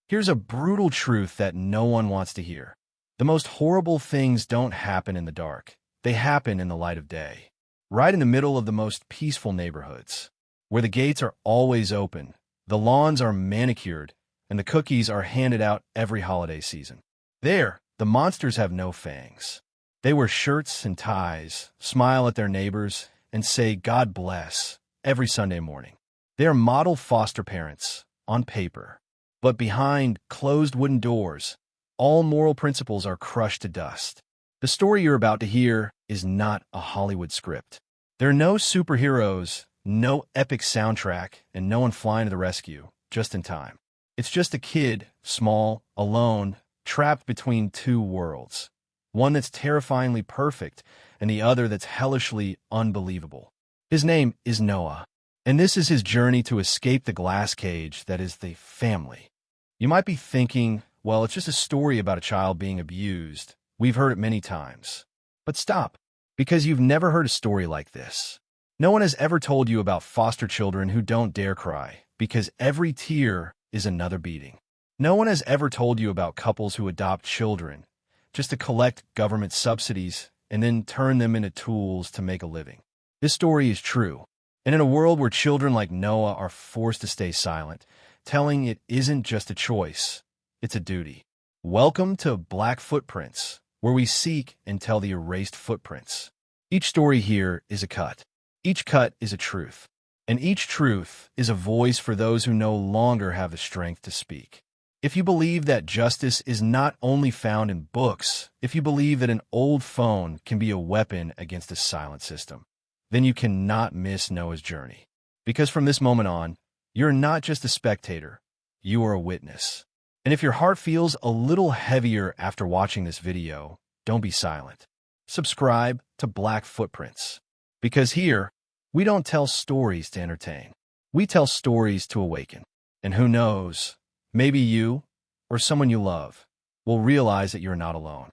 Here's a brutal truth that no one wants to hear. The most horrible things don't happen in the dark. They happen in the light of day. Right in the middle of the most peaceful neighborhoods, where the gates are always open, the lawns are manicured, and the cookies are handed out every holiday season. There, the monsters have no fangs. They wear shirts and ties, smile at their neighbors, and say God bless every Sunday morning. They are model foster parents, on paper. But behind closed wooden doors, all moral principles are crushed to dust. The story you're about to hear is not a Hollywood script. There are no superheroes, no epic soundtrack, and no one flying to the rescue, just in time. It's just a kid, small, alone, trapped between two worlds. One that's terrifyingly perfect, and the other that's hellishly unbelievable. His name is Noah, and this is his journey to escape the glass cage that is the family. You might be thinking, well, it's just a story about a child being abused. We've heard it many times. But stop, because you've never heard a story like this. No one has ever told you about foster children who don't dare cry, because every tear is another beating. No one has ever told you about couples who adopt children just to collect government subsidies and then turn them into tools to make a living. This story is true. And in a world where children like Noah are forced to stay silent, telling it isn't just a choice, it's a duty. Welcome to Black Footprints, where we seek and tell the erased footprints. Each story here is a cut. Each cut is a truth. And each truth is a voice for those who no longer have the strength to speak. If you believe that justice is not only found in books, if you believe that an old phone can be a weapon against a silent system, then you cannot miss Noah's journey. Because from this moment on, you're not just a spectator, you are a witness. And if your heart feels a little heavier after watching this video, don't be silent. Subscribe to Black Footprints. Because here, we don't tell stories to entertain. We tell stories to awaken. And who knows, maybe you, or someone you love, will realize that you're not alone.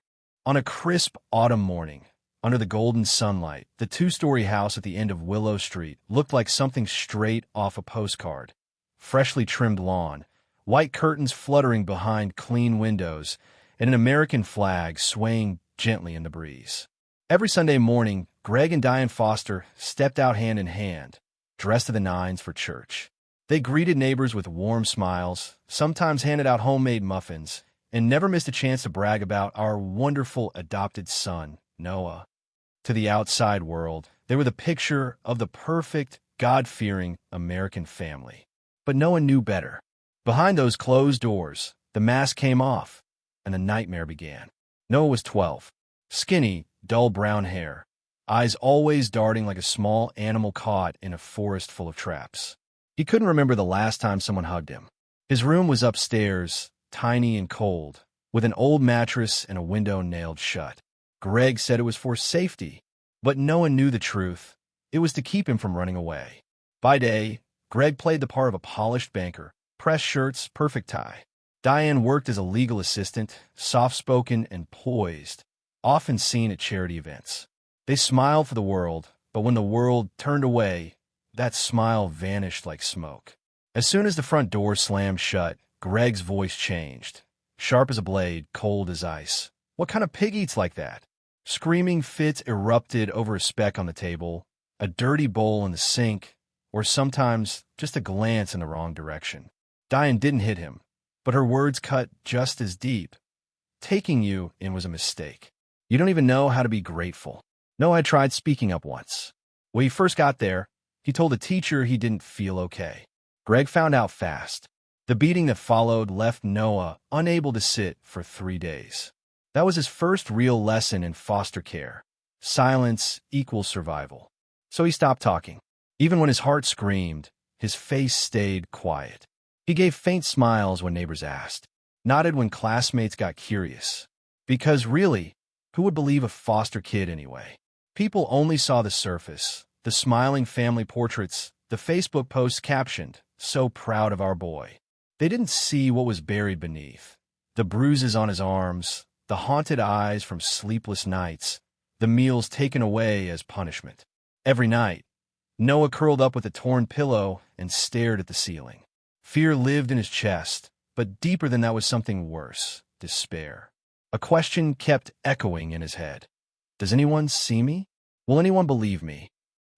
On a crisp autumn morning, under the golden sunlight, the two-story house at the end of Willow Street looked like something straight off a postcard. Freshly trimmed lawn, white curtains fluttering behind clean windows, and an American flag swaying gently in the breeze. Every Sunday morning, Greg and Diane Foster stepped out hand in hand, dressed to the nines for church. They greeted neighbors with warm smiles, sometimes handed out homemade muffins, and never missed a chance to brag about our wonderful adopted son, Noah. To the outside world, they were the picture of the perfect, God-fearing American family. But Noah knew better. Behind those closed doors, the mask came off, and the nightmare began. Noah was 12, skinny, dull brown hair, eyes always darting like a small animal caught in a forest full of traps. He couldn't remember the last time someone hugged him. His room was upstairs, tiny and cold, with an old mattress and a window nailed shut. Greg said it was for safety, but Noah knew the truth. It was to keep him from running away. By day, Greg played the part of a polished banker, pressed shirts, perfect tie. Diane worked as a legal assistant, soft-spoken and poised, often seen at charity events. They smiled for the world, but when the world turned away, that smile vanished like smoke. As soon as the front door slammed shut, Greg's voice changed. Sharp as a blade, cold as ice. What kind of pig eats like that? Screaming fits erupted over a speck on the table, a dirty bowl in the sink, or sometimes just a glance in the wrong direction. Diane didn't hit him, but her words cut just as deep. Taking you in was a mistake. You don't even know how to be grateful. Noah had tried speaking up once. When he first got there, he told a teacher he didn't feel okay. Greg found out fast. The beating that followed left Noah unable to sit for 3 days. That was his first real lesson in foster care. Silence equals survival. So he stopped talking. Even when his heart screamed, his face stayed quiet. He gave faint smiles when neighbors asked, nodded when classmates got curious. Because really, who would believe a foster kid anyway? People only saw the surface, the smiling family portraits, the Facebook posts captioned, "So proud of our boy." They didn't see what was buried beneath. The bruises on his arms, the haunted eyes from sleepless nights, the meals taken away as punishment. Every night, Noah curled up with a torn pillow and stared at the ceiling. Fear lived in his chest, but deeper than that was something worse, despair. A question kept echoing in his head. Does anyone see me? Will anyone believe me?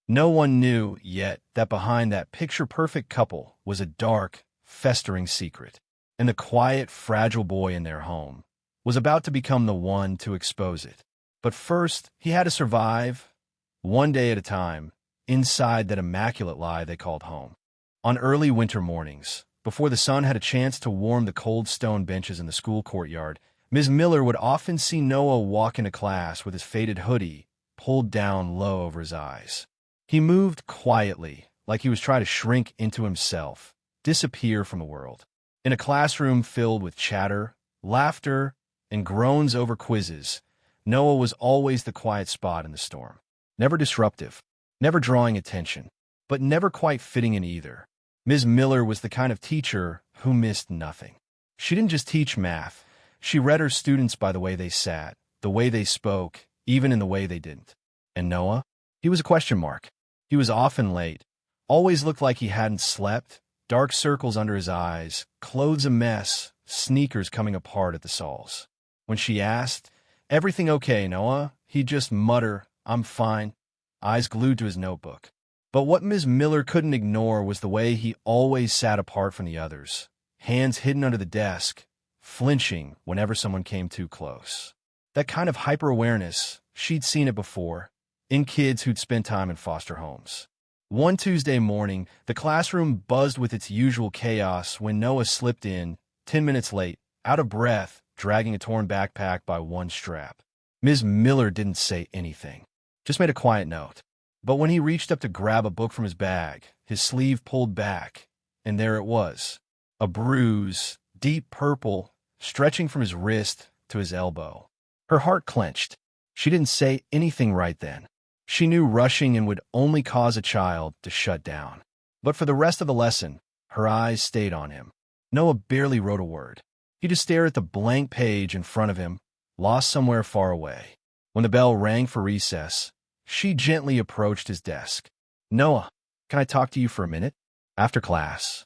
No one knew yet that behind that picture-perfect couple was a dark, festering secret, and the quiet, fragile boy in their home was about to become the one to expose it. But first, he had to survive, one day at a time, inside that immaculate lie they called home. On early winter mornings, before the sun had a chance to warm the cold stone benches in the school courtyard, Ms. Miller would often see Noah walk into class with his faded hoodie pulled down low over his eyes. He moved quietly, like he was trying to shrink into himself, disappear from the world. In a classroom filled with chatter, laughter, and groans over quizzes, Noah was always the quiet spot in the storm. Never disruptive, never drawing attention, but never quite fitting in either. Ms. Miller was the kind of teacher who missed nothing. She didn't just teach math. She read her students by the way they sat, the way they spoke, even in the way they didn't. And Noah? He was a question mark. He was often late, always looked like he hadn't slept, dark circles under his eyes, clothes a mess, sneakers coming apart at the soles. When she asked, "Everything okay, Noah?" he'd just mutter, "I'm fine," eyes glued to his notebook. But what Ms. Miller couldn't ignore was the way he always sat apart from the others, hands hidden under the desk, flinching whenever someone came too close. That kind of hyper-awareness, she'd seen it before, in kids who'd spent time in foster homes. One Tuesday morning, the classroom buzzed with its usual chaos when Noah slipped in, 10 minutes late, out of breath, dragging a torn backpack by one strap. Ms. Miller didn't say anything, just made a quiet note. But when he reached up to grab a book from his bag, his sleeve pulled back, and there it was, a bruise, deep purple, stretching from his wrist to his elbow. Her heart clenched. She didn't say anything right then. She knew rushing in would only cause a child to shut down. But for the rest of the lesson, her eyes stayed on him. Noah barely wrote a word. He just stared at the blank page in front of him, lost somewhere far away. When the bell rang for recess, she gently approached his desk. "Noah, can I talk to you for a minute?" "After class."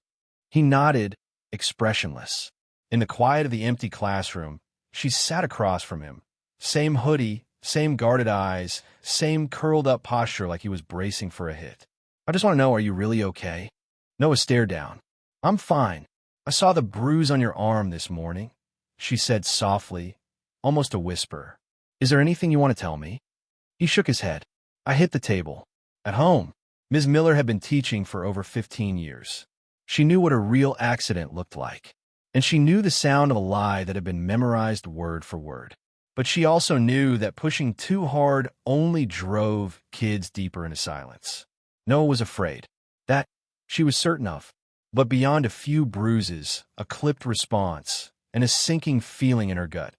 He nodded, expressionless. In the quiet of the empty classroom, she sat across from him. Same hoodie, same guarded eyes, same curled-up posture like he was bracing for a hit. "I just want to know, are you really okay?" Noah stared down. "I'm fine. I saw the bruise on your arm this morning," she said softly, almost a whisper. "Is there anything you want to tell me?" He shook his head. "I hit the table. At home." Ms. Miller had been teaching for over 15 years. She knew what a real accident looked like, and she knew the sound of a lie that had been memorized word for word. But she also knew that pushing too hard only drove kids deeper into silence. Noah was afraid. That she was certain of. But beyond a few bruises, a clipped response, and a sinking feeling in her gut,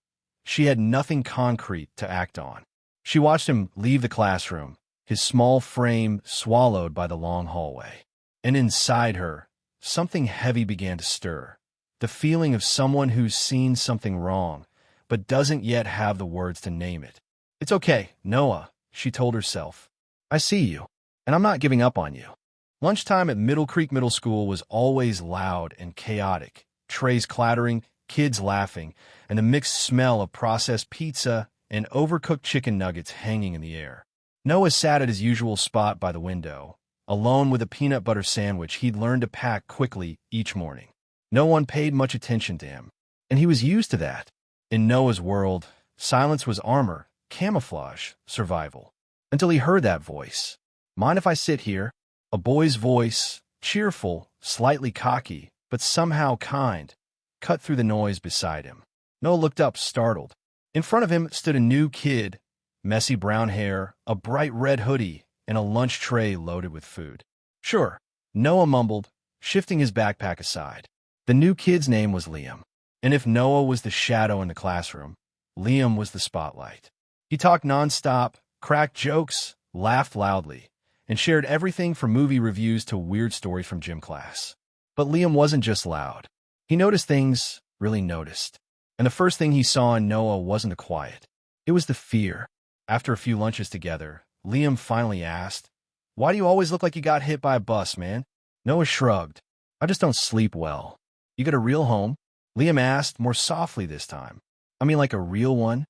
she had nothing concrete to act on. She watched him leave the classroom, his small frame swallowed by the long hallway. And inside her, something heavy began to stir. The feeling of someone who's seen something wrong, but doesn't yet have the words to name it. "It's okay, Noah," she told herself. "I see you, and I'm not giving up on you." Lunchtime at Middle Creek Middle School was always loud and chaotic, trays clattering, kids laughing, and the mixed smell of processed pizza and overcooked chicken nuggets hanging in the air. Noah sat at his usual spot by the window, alone with a peanut butter sandwich he'd learned to pack quickly each morning. No one paid much attention to him, and he was used to that. In Noah's world, silence was armor, camouflage, survival. Until he heard that voice. "Mind if I sit here?" A boy's voice, cheerful, slightly cocky, but somehow kind, cut through the noise beside him. Noah looked up, startled. In front of him stood a new kid, messy brown hair, a bright red hoodie, and a lunch tray loaded with food. "Sure," Noah mumbled, shifting his backpack aside. The new kid's name was Liam. And if Noah was the shadow in the classroom, Liam was the spotlight. He talked nonstop, cracked jokes, laughed loudly, and shared everything from movie reviews to weird stories from gym class. But Liam wasn't just loud. He noticed things, really noticed. And the first thing he saw in Noah wasn't the quiet. It was the fear. After a few lunches together, Liam finally asked, "Why do you always look like you got hit by a bus, man?" Noah shrugged. "I just don't sleep well." "You got a real home?" Liam asked, more softly this time. I mean, like a real one?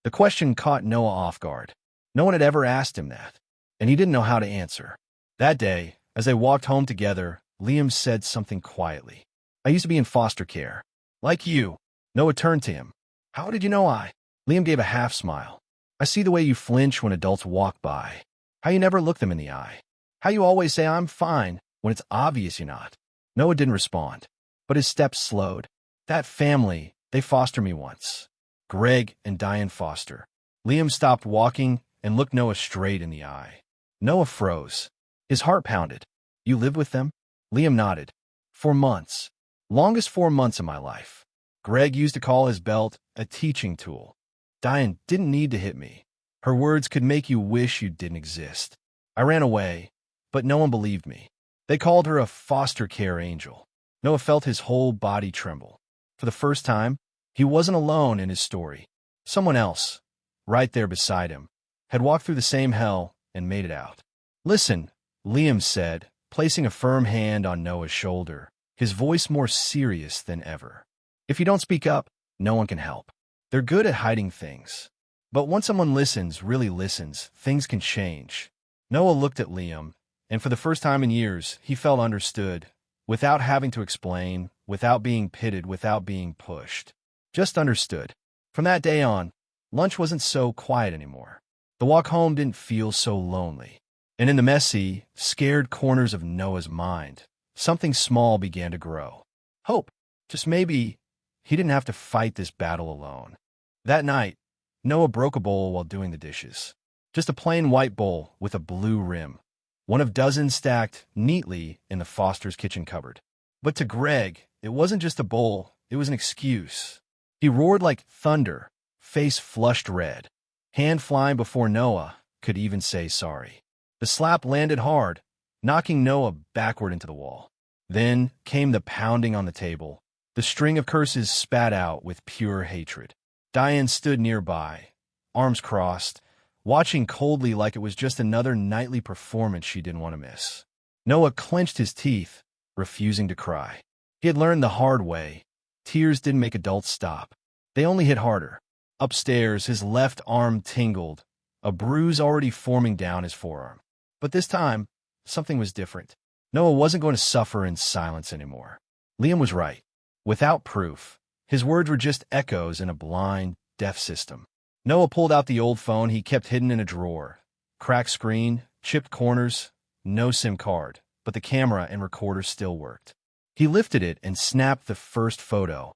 The question caught Noah off guard. No one had ever asked him that, and he didn't know how to answer. That day, as they walked home together, Liam said something quietly. I used to be in foster care. Like you. Noah turned to him. How did you know I? Liam gave a half smile. I see the way you flinch when adults walk by. How you never look them in the eye. How you always say I'm fine when it's obvious you're not. Noah didn't respond, but his steps slowed. That family, they fostered me once. Greg and Diane Foster. Liam stopped walking and looked Noah straight in the eye. Noah froze. His heart pounded. You lived with them? Liam nodded. 4 months. Longest 4 months of my life. Greg used to call his belt a teaching tool. Diane didn't need to hit me. Her words could make you wish you didn't exist. I ran away, but no one believed me. They called her a foster care angel. Noah felt his whole body tremble. For the first time, he wasn't alone in his story. Someone else, right there beside him, had walked through the same hell and made it out. Listen, Liam said, placing a firm hand on Noah's shoulder, his voice more serious than ever. If you don't speak up, no one can help. They're good at hiding things. But once someone listens, really listens, things can change. Noah looked at Liam, and for the first time in years, he felt understood, without having to explain, without being pitted, without being pushed. Just understood. From that day on, lunch wasn't so quiet anymore. The walk home didn't feel so lonely. And in the messy, scared corners of Noah's mind, something small began to grow. Hope. Just maybe he didn't have to fight this battle alone. That night, Noah broke a bowl while doing the dishes. Just a plain white bowl with a blue rim. One of dozens stacked neatly in the Foster's kitchen cupboard. But to Greg, it wasn't just a bowl, it was an excuse. He roared like thunder, face flushed red, hand flying before Noah could even say sorry. The slap landed hard, knocking Noah backward into the wall. Then came the pounding on the table. The string of curses spat out with pure hatred. Diane stood nearby, arms crossed, watching coldly like it was just another nightly performance she didn't want to miss. Noah clenched his teeth, refusing to cry. He had learned the hard way. Tears didn't make adults stop. They only hit harder. Upstairs, his left arm tingled, a bruise already forming down his forearm. But this time, something was different. Noah wasn't going to suffer in silence anymore. Liam was right. Without proof, his words were just echoes in a blind, deaf system. Noah pulled out the old phone he kept hidden in a drawer. Cracked screen, chipped corners, no SIM card, but the camera and recorder still worked. He lifted it and snapped the first photo,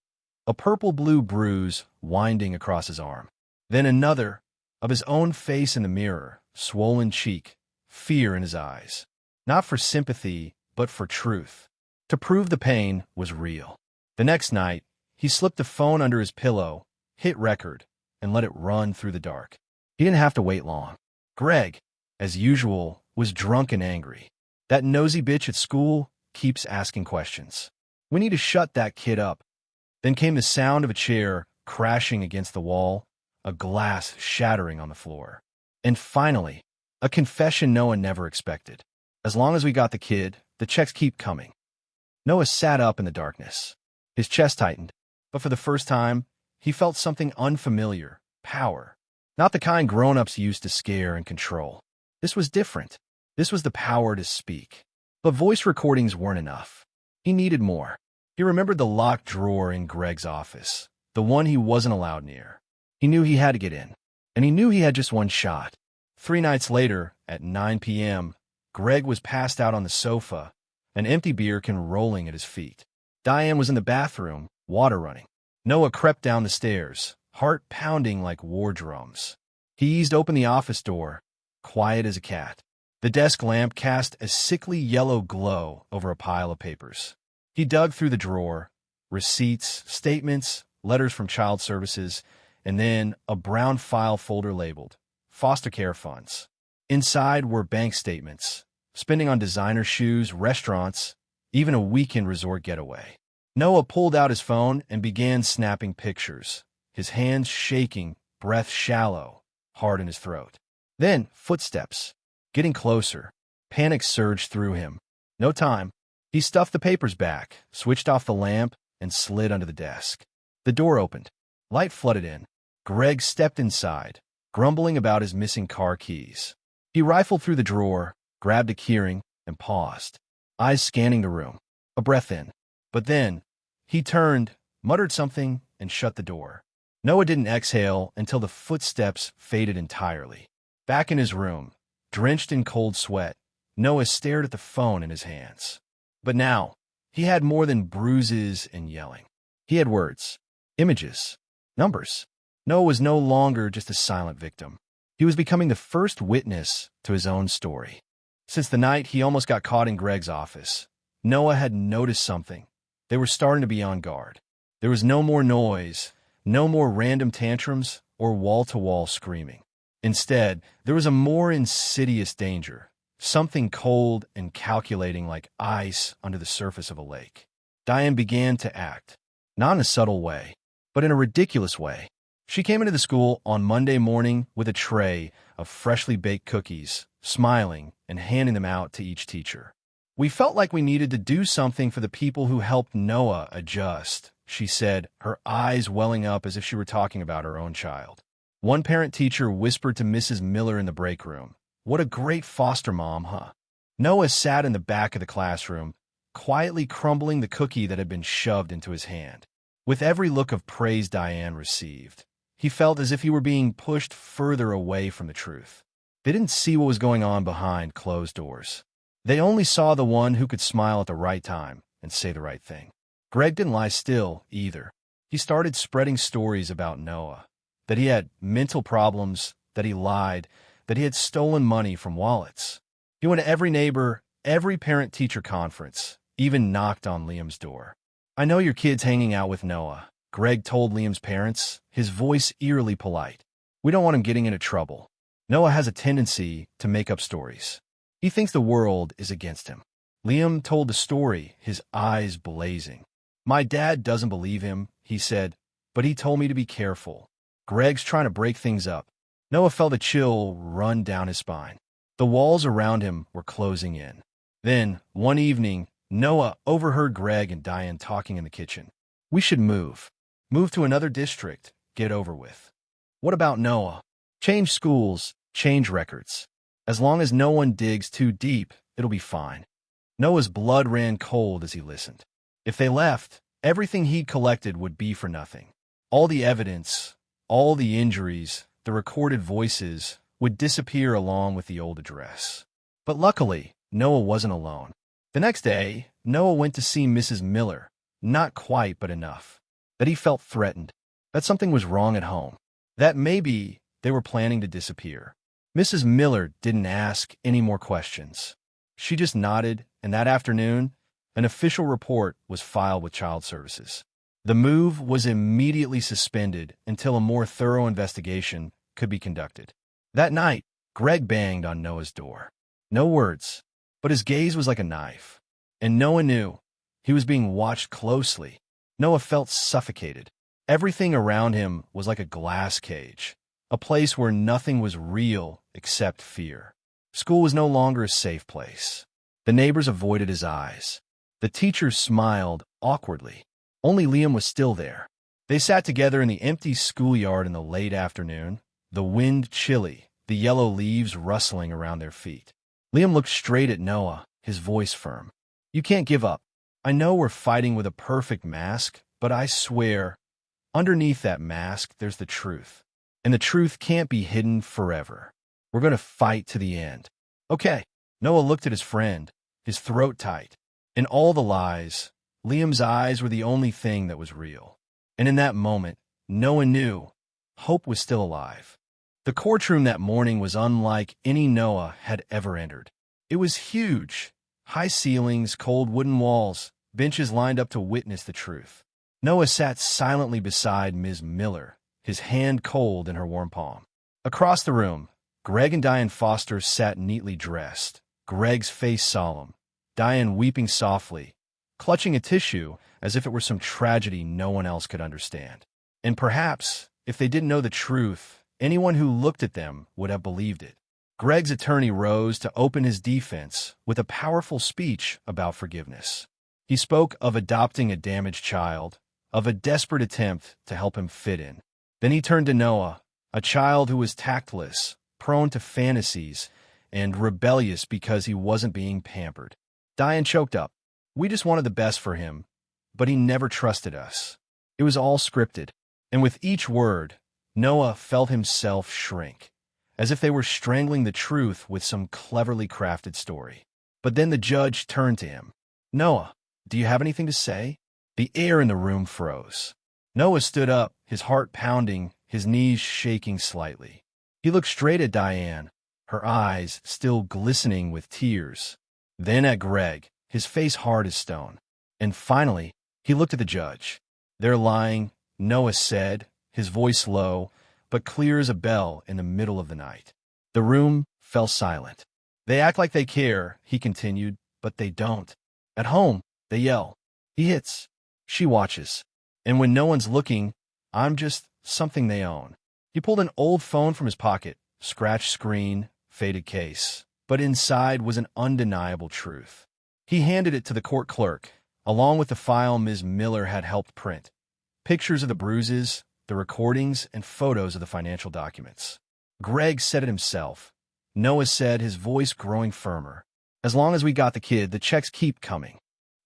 a purple-blue bruise winding across his arm. Then another, of his own face in the mirror, swollen cheek, fear in his eyes. Not for sympathy, but for truth. To prove the pain was real. The next night, he slipped the phone under his pillow, hit record, and let it run through the dark. He didn't have to wait long. Greg, as usual, was drunk and angry. That nosy bitch at school keeps asking questions. We need to shut that kid up. Then came the sound of a chair crashing against the wall, a glass shattering on the floor. And finally, a confession Noah never expected. As long as we got the kid, the checks keep coming. Noah sat up in the darkness. His chest tightened, but for the first time, he felt something unfamiliar, power. Not the kind grown-ups used to scare and control. This was different. This was the power to speak. But voice recordings weren't enough. He needed more. He remembered the locked drawer in Greg's office, the one he wasn't allowed near. He knew he had to get in, and he knew he had just one shot. 3 nights later, at 9 p.m., Greg was passed out on the sofa, an empty beer can rolling at his feet. Diane was in the bathroom, water running. Noah crept down the stairs, heart pounding like war drums. He eased open the office door, quiet as a cat. The desk lamp cast a sickly yellow glow over a pile of papers. He dug through the drawer, receipts, statements, letters from child services, and then a brown file folder labeled foster care funds. Inside were bank statements, spending on designer shoes, restaurants, even a weekend resort getaway. Noah pulled out his phone and began snapping pictures, his hands shaking, breath shallow, hard in his throat. Then, footsteps. Getting closer. Panic surged through him. No time. He stuffed the papers back, switched off the lamp, and slid under the desk. The door opened. Light flooded in. Greg stepped inside, grumbling about his missing car keys. He rifled through the drawer, grabbed a keyring, and paused, eyes scanning the room, a breath in. But then, he turned, muttered something, and shut the door. Noah didn't exhale until the footsteps faded entirely. Back in his room, drenched in cold sweat, Noah stared at the phone in his hands. But now, he had more than bruises and yelling. He had words, images, numbers. Noah was no longer just a silent victim. He was becoming the first witness to his own story. Since the night he almost got caught in Greg's office, Noah had noticed something. They were starting to be on guard. There was no more noise, no more random tantrums or wall-to-wall screaming. Instead, there was a more insidious danger, something cold and calculating like ice under the surface of a lake. Diane began to act, not in a subtle way, but in a ridiculous way. She came into the school on Monday morning with a tray of freshly baked cookies, smiling and handing them out to each teacher. "We felt like we needed to do something for the people who helped Noah adjust," she said, her eyes welling up as if she were talking about her own child. One parent-teacher whispered to Mrs. Miller in the break room, "What a great foster mom, huh?" Noah sat in the back of the classroom, quietly crumbling the cookie that had been shoved into his hand. With every look of praise Diane received, he felt as if he were being pushed further away from the truth. They didn't see what was going on behind closed doors. They only saw the one who could smile at the right time and say the right thing. Greg didn't lie still, either. He started spreading stories about Noah, that he had mental problems, that he lied, that he had stolen money from wallets. He went to every neighbor, every parent-teacher conference, even knocked on Liam's door. "I know your kid's hanging out with Noah," Greg told Liam's parents, his voice eerily polite. "We don't want him getting into trouble. Noah has a tendency to make up stories. He thinks the world is against him." Liam told the story, his eyes blazing. "My dad doesn't believe him," he said, "but he told me to be careful. Greg's trying to break things up." Noah felt a chill run down his spine. The walls around him were closing in. Then, one evening, Noah overheard Greg and Diane talking in the kitchen. "We should move. Move to another district. Get over with. What about Noah? Change schools, change records. As long as no one digs too deep, it'll be fine." Noah's blood ran cold as he listened. If they left, everything he'd collected would be for nothing. All the evidence, all the injuries, the recorded voices would disappear along with the old address. But luckily, Noah wasn't alone. The next day, Noah went to see Mrs. Miller, not quite but enough, that he felt threatened, that something was wrong at home, that maybe they were planning to disappear. Mrs. Miller didn't ask any more questions. She just nodded, and that afternoon, an official report was filed with Child Services. The move was immediately suspended until a more thorough investigation could be conducted. That night, Greg banged on Noah's door. No words, but his gaze was like a knife. And Noah knew he was being watched closely. Noah felt suffocated. Everything around him was like a glass cage, a place where nothing was real except fear. School was no longer a safe place. The neighbors avoided his eyes. The teachers smiled awkwardly. Only Liam was still there. They sat together in the empty schoolyard in the late afternoon, the wind chilly, the yellow leaves rustling around their feet. Liam looked straight at Noah, his voice firm. "You can't give up. I know we're fighting with a perfect mask, but I swear, underneath that mask, there's the truth. And the truth can't be hidden forever. We're going to fight to the end." "Okay." Noah looked at his friend, his throat tight. In all the lies, Liam's eyes were the only thing that was real. And in that moment, Noah knew hope was still alive. The courtroom that morning was unlike any Noah had ever entered. It was huge. High ceilings, cold wooden walls, benches lined up to witness the truth. Noah sat silently beside Ms. Miller, his hand cold in her warm palm. Across the room, Greg and Diane Foster sat neatly dressed, Greg's face solemn, Diane weeping softly, clutching a tissue as if it were some tragedy no one else could understand. And perhaps, if they didn't know the truth, anyone who looked at them would have believed it. Greg's attorney rose to open his defense with a powerful speech about forgiveness. He spoke of adopting a damaged child, of a desperate attempt to help him fit in. Then he turned to Noah, a child who was tactless, prone to fantasies, and rebellious because he wasn't being pampered. Diane choked up. We just wanted the best for him, but he never trusted us. It was all scripted, and with each word, Noah felt himself shrink, as if they were strangling the truth with some cleverly crafted story. But then the judge turned to him. Noah, do you have anything to say? The air in the room froze. Noah stood up, his heart pounding, his knees shaking slightly. He looked straight at Diane, her eyes still glistening with tears. Then at Greg, his face hard as stone. And finally, he looked at the judge. They're lying, Noah said, his voice low, but clear as a bell in the middle of the night. The room fell silent. They act like they care, he continued, but they don't. At home, they yell. He hits. She watches. And when no one's looking, I'm just something they own. He pulled an old phone from his pocket, scratched screen, faded case. But inside was an undeniable truth. He handed it to the court clerk, along with the file Ms. Miller had helped print. Pictures of the bruises, the recordings, and photos of the financial documents. Greg said it himself. Noah said, his voice growing firmer. As long as we got the kid, the checks keep coming.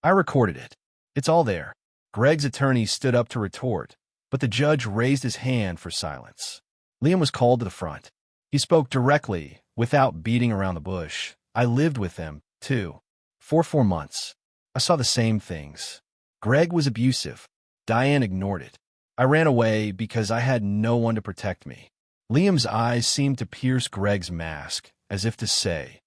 I recorded it. It's all there. Greg's attorney stood up to retort, but the judge raised his hand for silence. Liam was called to the front. He spoke directly, without beating around the bush. I lived with them, too. For 4 months. I saw the same things. Greg was abusive. Diane ignored it. I ran away because I had no one to protect me. Liam's eyes seemed to pierce Greg's mask, as if to say,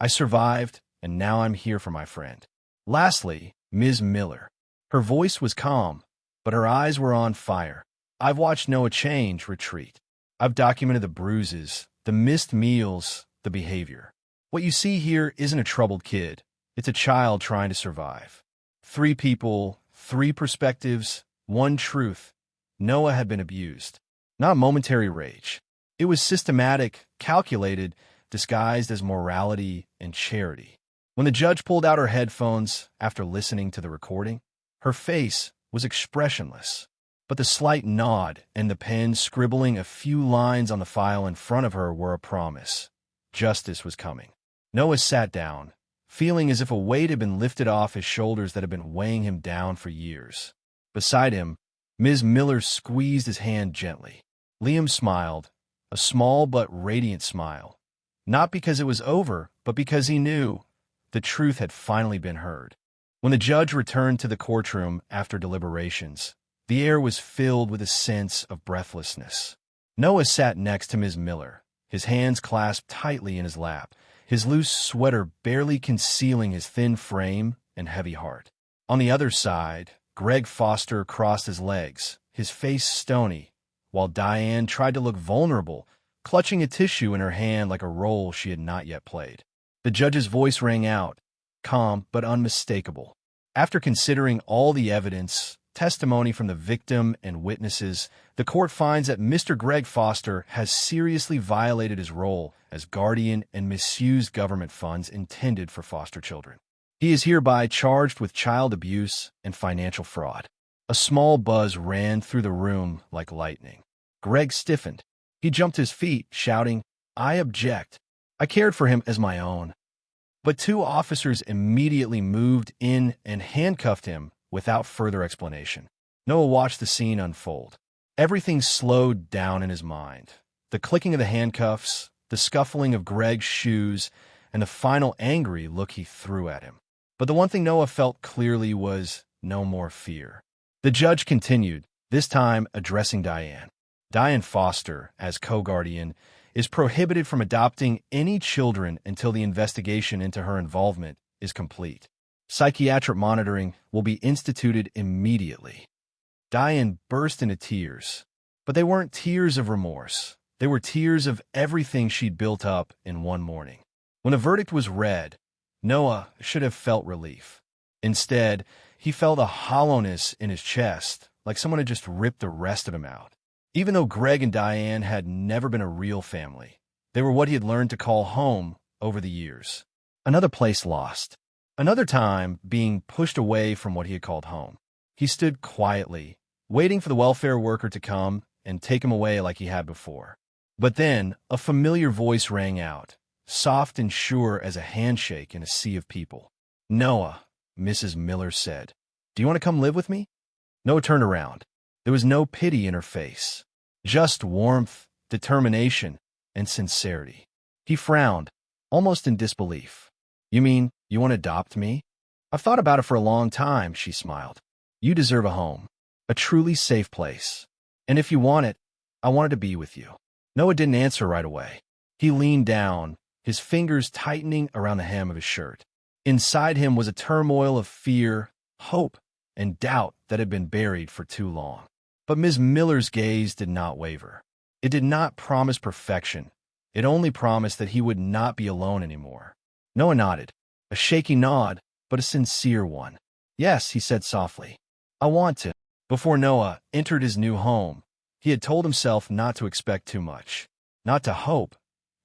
I survived, and now I'm here for my friend. Lastly, Ms. Miller. Her voice was calm, but her eyes were on fire. I've watched Noah change, retreat. I've documented the bruises, the missed meals, the behavior. What you see here isn't a troubled kid. It's a child trying to survive. 3 people, 3 perspectives, 1 truth. Noah had been abused. Not momentary rage. It was systematic, calculated, disguised as morality and charity. When the judge pulled out her headphones after listening to the recording, her face was expressionless, but the slight nod and the pen scribbling a few lines on the file in front of her were a promise. Justice was coming. Noah sat down, feeling as if a weight had been lifted off his shoulders that had been weighing him down for years. Beside him, Ms. Miller squeezed his hand gently. Liam smiled, a small but radiant smile, not because it was over, but because he knew the truth had finally been heard. When the judge returned to the courtroom after deliberations, the air was filled with a sense of breathlessness. Noah sat next to Ms. Miller, his hands clasped tightly in his lap, his loose sweater barely concealing his thin frame and heavy heart. On the other side, Greg Foster crossed his legs, his face stony, while Diane tried to look vulnerable, clutching a tissue in her hand like a role she had not yet played. The judge's voice rang out, calm but unmistakable. After considering all the evidence, testimony from the victim and witnesses, the court finds that Mr. Greg Foster has seriously violated his role as guardian and misused government funds intended for foster children. He is hereby charged with child abuse and financial fraud. A small buzz ran through the room like lightning. Greg stiffened. He jumped to his feet, shouting, I object. I cared for him as my own. But 2 officers immediately moved in and handcuffed him without further explanation. Noah watched the scene unfold. Everything slowed down in his mind. The clicking of the handcuffs, the scuffling of Greg's shoes, and the final angry look he threw at him. But the one thing Noah felt clearly was no more fear. The judge continued, this time addressing Diane. Diane Foster, as co-guardian, is prohibited from adopting any children until the investigation into her involvement is complete. Psychiatric monitoring will be instituted immediately. Diane burst into tears, but they weren't tears of remorse. They were tears of everything she'd built up in one morning. When the verdict was read, Noah should have felt relief. Instead, he felt a hollowness in his chest, like someone had just ripped the rest of him out. Even though Greg and Diane had never been a real family, they were what he had learned to call home over the years. Another place lost. Another time being pushed away from what he had called home. He stood quietly, waiting for the welfare worker to come and take him away like he had before. But then a familiar voice rang out, soft and sure as a handshake in a sea of people. "Noah," Mrs. Miller said. "Do you want to come live with me?" Noah turned around. There was no pity in her face, just warmth, determination, and sincerity. He frowned, almost in disbelief. "You mean you want to adopt me?" "I've thought about it for a long time," she smiled. "You deserve a home, a truly safe place. And if you want it, I wanted to be with you." Noah didn't answer right away. He leaned down, his fingers tightening around the hem of his shirt. Inside him was a turmoil of fear, hope, and doubt that had been buried for too long. But Ms. Miller's gaze did not waver. It did not promise perfection. It only promised that he would not be alone anymore. Noah nodded, a shaky nod, but a sincere one. "Yes," he said softly. "I want to." Before Noah entered his new home, he had told himself not to expect too much, not to hope,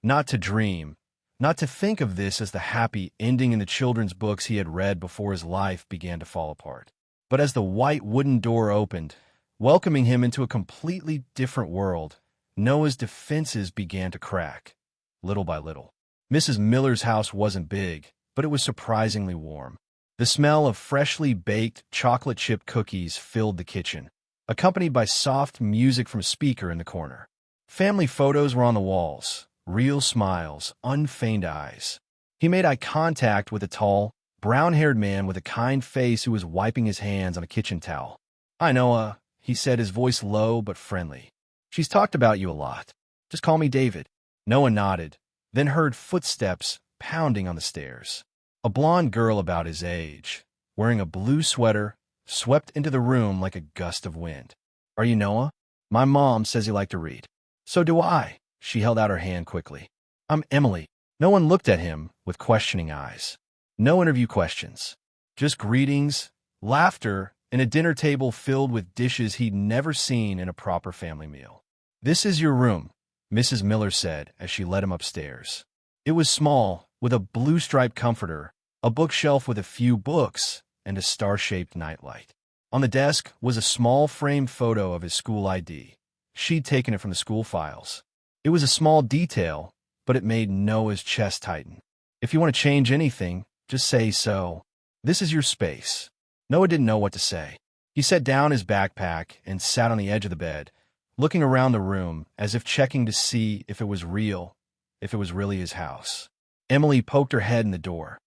not to dream, not to think of this as the happy ending in the children's books he had read before his life began to fall apart. But as the white wooden door opened, welcoming him into a completely different world, Noah's defenses began to crack, little by little. Mrs. Miller's house wasn't big, but it was surprisingly warm. The smell of freshly baked chocolate chip cookies filled the kitchen, accompanied by soft music from a speaker in the corner. Family photos were on the walls, real smiles, unfeigned eyes. He made eye contact with a tall, brown-haired man with a kind face who was wiping his hands on a kitchen towel. "Hi, Noah," he said, his voice low but friendly. "She's talked about you a lot. Just call me David." Noah nodded, then heard footsteps pounding on the stairs. A blonde girl about his age, wearing a blue sweater, swept into the room like a gust of wind. "Are you Noah? My mom says you like to read." "So do I." She held out her hand quickly. "I'm Emily." No one looked at him with questioning eyes. No interview questions. Just greetings, laughter, and a dinner table filled with dishes he'd never seen in a proper family meal. "This is your room," Mrs. Miller said as she led him upstairs. It was small, with a blue-striped comforter, a bookshelf with a few books, and a star-shaped nightlight. On the desk was a small framed photo of his school ID. She'd taken it from the school files. It was a small detail, but it made Noah's chest tighten. "If you want to change anything, just say so. This is your space." Noah didn't know what to say. He set down his backpack and sat on the edge of the bed, looking around the room as if checking to see if it was real, if it was really his house. Emily poked her head in the door.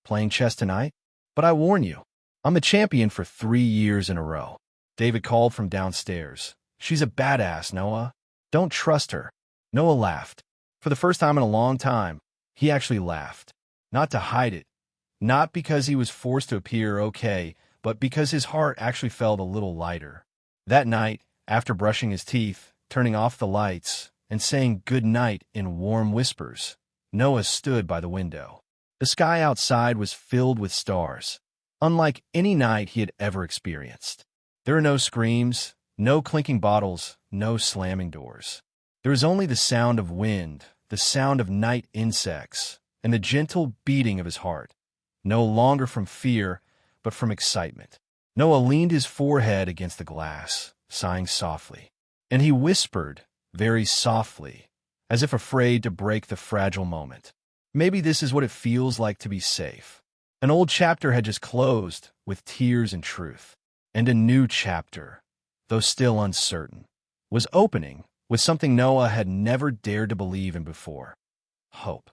"Playing chess tonight? But I warn you, I'm the champion for 3 years in a row." David called from downstairs. "She's a badass, Noah. Don't trust her." Noah laughed. For the first time in a long time, he actually laughed. Not to hide it. Not because he was forced to appear okay, but because his heart actually felt a little lighter. That night, after brushing his teeth, turning off the lights, and saying good night in warm whispers, Noah stood by the window. The sky outside was filled with stars, unlike any night he had ever experienced. There were no screams, no clinking bottles, no slamming doors. There was only the sound of wind, the sound of night insects, and the gentle beating of his heart, no longer from fear, but from excitement. Noah leaned his forehead against the glass, sighing softly, and he whispered, very softly, as if afraid to break the fragile moment. "Maybe this is what it feels like to be safe." An old chapter had just closed with tears and truth, and a new chapter, though still uncertain, was opening with something Noah had never dared to believe in before: hope.